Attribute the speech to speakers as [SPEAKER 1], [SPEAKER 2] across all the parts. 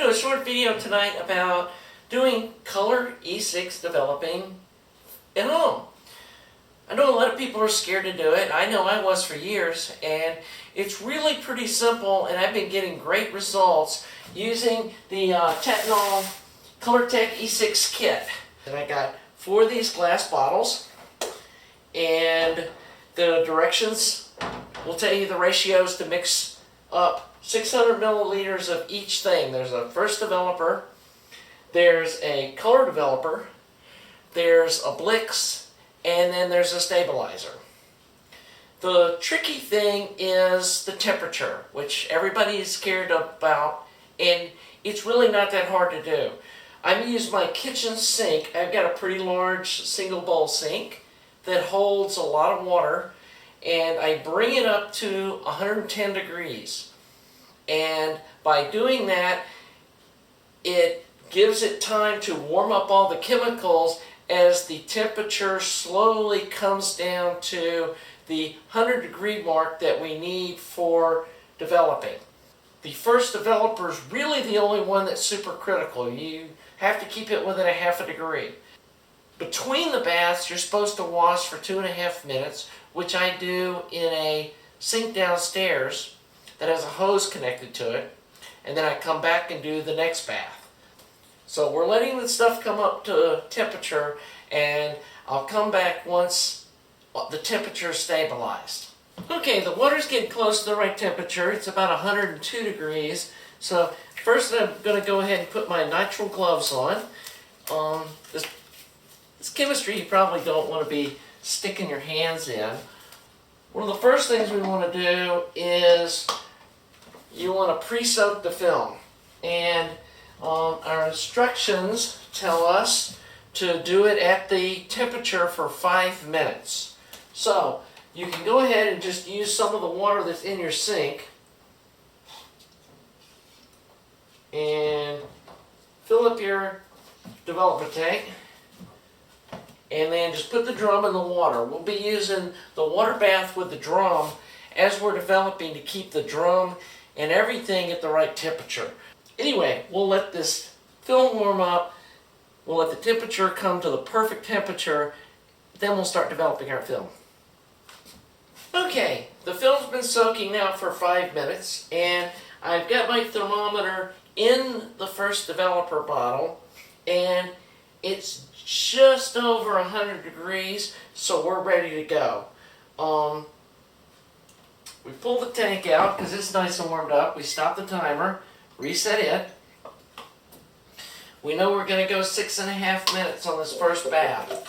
[SPEAKER 1] do a short video tonight about doing color E6 developing at home. I know a lot of people are scared to do it. I know I was for years, and it's really pretty simple, and I've been getting great results using the Tetnol ColorTech E6 kit. And I got 4 of these glass bottles, and the directions will tell you the ratios to mix up 600 milliliters of each thing. There's a first developer, there's a color developer, there's a Blix, and then there's a stabilizer. The tricky thing is the temperature, which everybody is scared about, and it's really not that hard to do. I use my kitchen sink. I've got a pretty large single bowl sink that holds a lot of water, and I bring it up to 110 degrees. And by doing that, it gives it time to warm up all the chemicals as the temperature slowly comes down to the 100-degree mark that we need for developing. The first developer is really the only one that's super critical. You have to keep it within a half a degree. Between the baths, you're supposed to wash for 2.5 minutes, which I do in a sink downstairs that has a hose connected to it, and then I come back and do the next bath. So we're letting the stuff come up to temperature, and I'll come back once the temperature is stabilized. Okay, the water's getting close to the right temperature. It's about 102 degrees. So first I'm going to go ahead and put my nitrile gloves on. This chemistry you probably don't want to be sticking your hands in. One of the first things we want to do is you want to pre-soak the film. And our instructions tell us to do it at the temperature for 5 minutes. So you can go ahead and just use some of the water that's in your sink and fill up your development tank, and then just put the drum in the water. We'll be using the water bath with the drum as we're developing to keep the drum and everything at the right temperature. Anyway, we'll let this film warm up, we'll let the temperature come to the perfect temperature, then we'll start developing our film. Okay, the film's been soaking now for 5 minutes, and I've got my thermometer in the first developer bottle, and it's just over 100 degrees, so we're ready to go. We pull the tank out because it's nice and warmed up. We stop the timer, reset it. We know we're going to go 6.5 minutes on this first bath.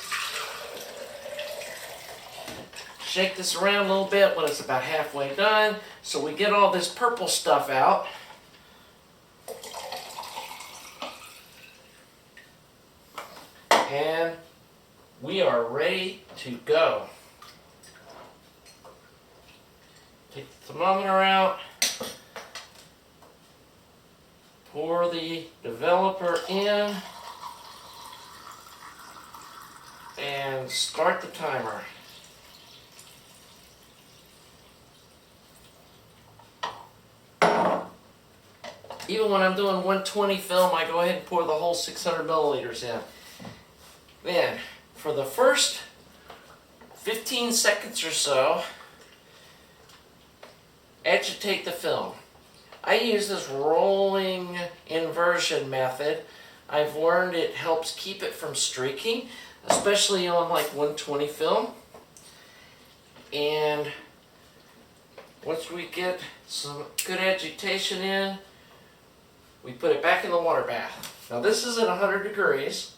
[SPEAKER 1] Shake this around a little bit when it's about halfway done so we get all this purple stuff out. And we are ready to go. Take the thermometer out, pour the developer in, and start the timer. Even when I'm doing 120 film, I go ahead and pour the whole 600 milliliters in. Then, for the first 15 seconds or so, agitate the film. I use this rolling inversion method. I've learned it helps keep it from streaking, especially on like 120 film. And once we get some good agitation in, we put it back in the water bath. Now this is at 100 degrees,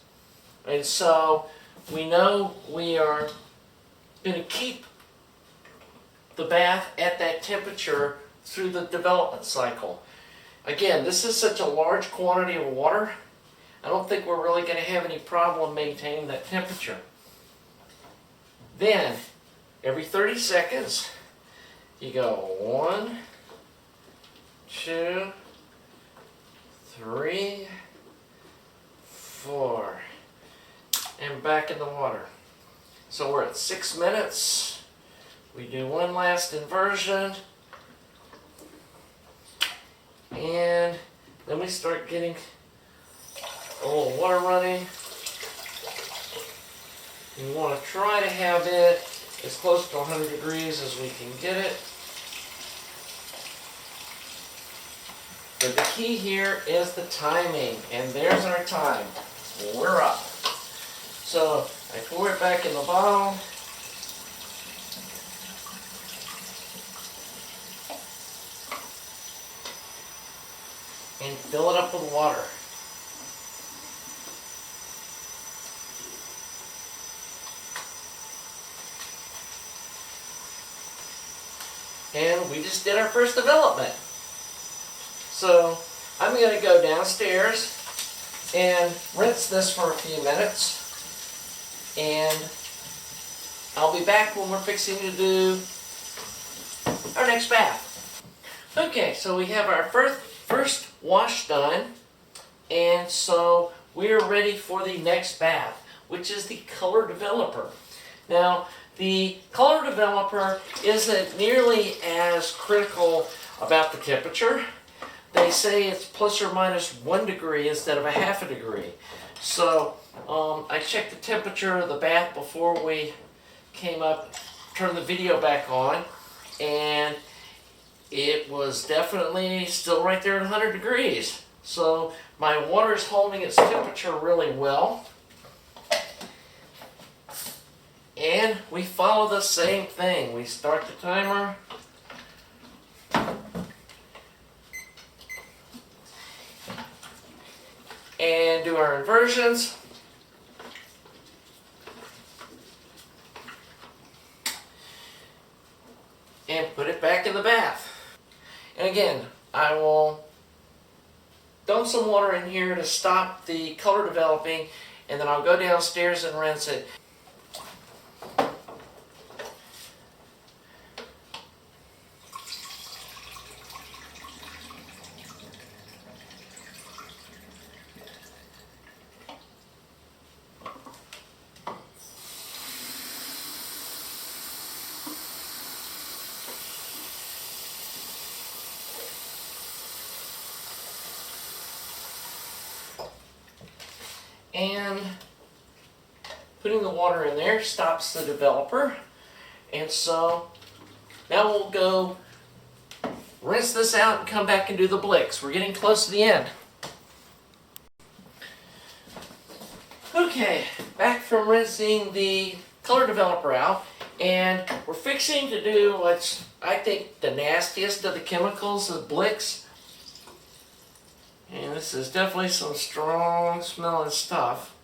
[SPEAKER 1] and so we know we are going to keep the bath at that temperature through the development cycle. Again, this is such a large quantity of water, I don't think we're really going to have any problem maintaining that temperature. Then, every 30 seconds, you go 1, 2, 3, 4, and back in the water. So we're at 6 minutes. We do one last inversion, and then me start getting a little water running. You want to try to have it as close to 100 degrees as we can get it. But the key here is the timing, and there's our time. We're up. So I pour it back in the bottle. And fill it up with water. And we just did our first development. So I'm going to go downstairs and rinse this for a few minutes. And I'll be back when we're fixing to do our next bath. Okay, so we have our first wash done. And so we're ready for the next bath, which is the color developer. Now, the color developer isn't nearly as critical about the temperature. They say it's plus or minus 1 degree instead of a half a degree. So I checked the temperature of the bath before we came up, turned the video back on, and it was definitely still right there at 100 degrees. So my water is holding its temperature really well. And we follow the same thing. We start the timer. And do our inversions. And put it back in the bath. And again, I will dump some water in here to stop the color developing, and then I'll go downstairs and rinse it. And putting the water in there stops the developer. And so now we'll go rinse this out and come back and do the Blix. We're getting close to the end. Okay, back from rinsing the color developer out, and we're fixing to do what's, I think, the nastiest of the chemicals, the Blix. And this is definitely some strong smelling stuff.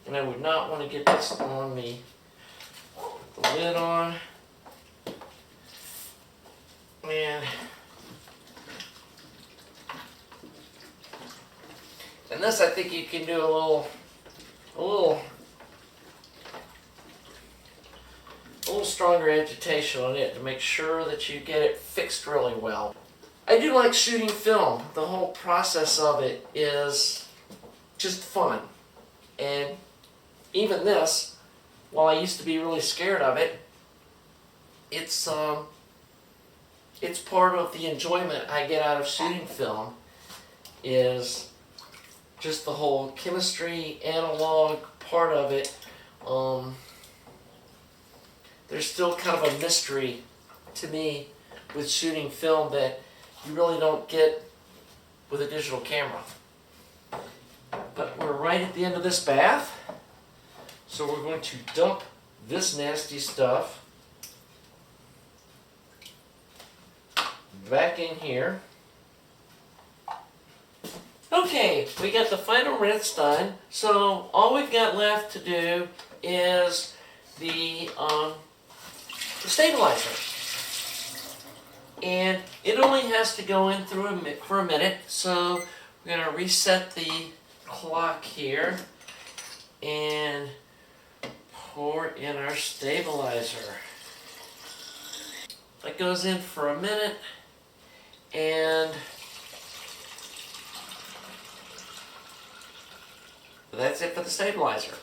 [SPEAKER 1] And I would not want to get this on me. Put the lid on. And this, I think you can do a little stronger agitation on it to make sure that you get it fixed really well. I do like shooting film. The whole process of it is just fun. And even this, while I used to be really scared of it, it's part of the enjoyment I get out of shooting film, is just the whole chemistry, analog part of it. There's still kind of a mystery to me with shooting film that you really don't get with a digital camera. But we're right at the end of this bath, so we're going to dump this nasty stuff back in here. Okay, we got the final rinse done, so all we've got left to do is the stabilizer. And it only has to go in for a minute, so we're going to reset the clock here and pour in our stabilizer. That goes in for a minute, and that's it for the stabilizer.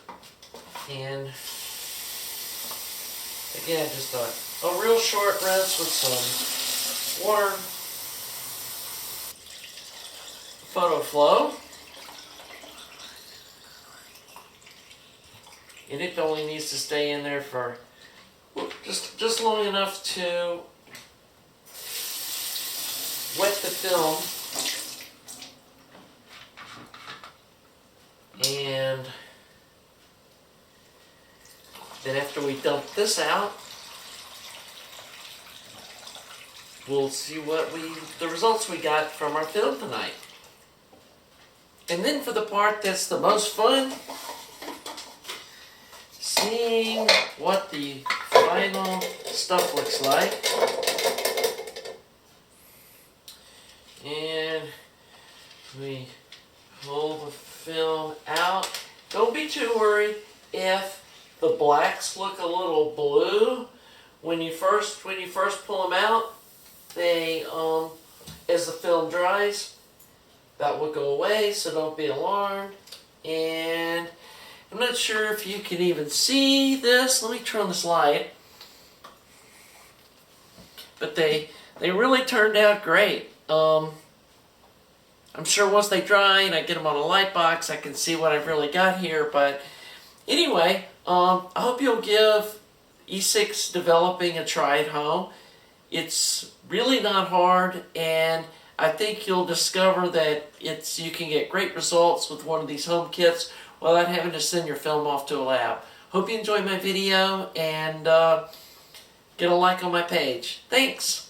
[SPEAKER 1] And again, just a real short rinse with some water. photo flow. And it only needs to stay in there for just long enough to wet the film. And then after we dump this out, we'll see the results we got from our film tonight. And then for the part that's the most fun, seeing what the final stuff looks like. And we pull the film out. Don't be too worried if the blacks look a little blue when you first pull them out. They as the film dries, that will go away, so don't be alarmed. And I'm not sure if you can even see this. Let me turn this light. But they really turned out great. I'm sure once they dry and I get them on a light box, I can see what I've really got here. But anyway, I hope you'll give E6 developing a try at home. It's really not hard, and I think you'll discover that you can get great results with one of these home kits without having to send your film off to a lab. Hope you enjoyed my video, and get a like on my page. Thanks!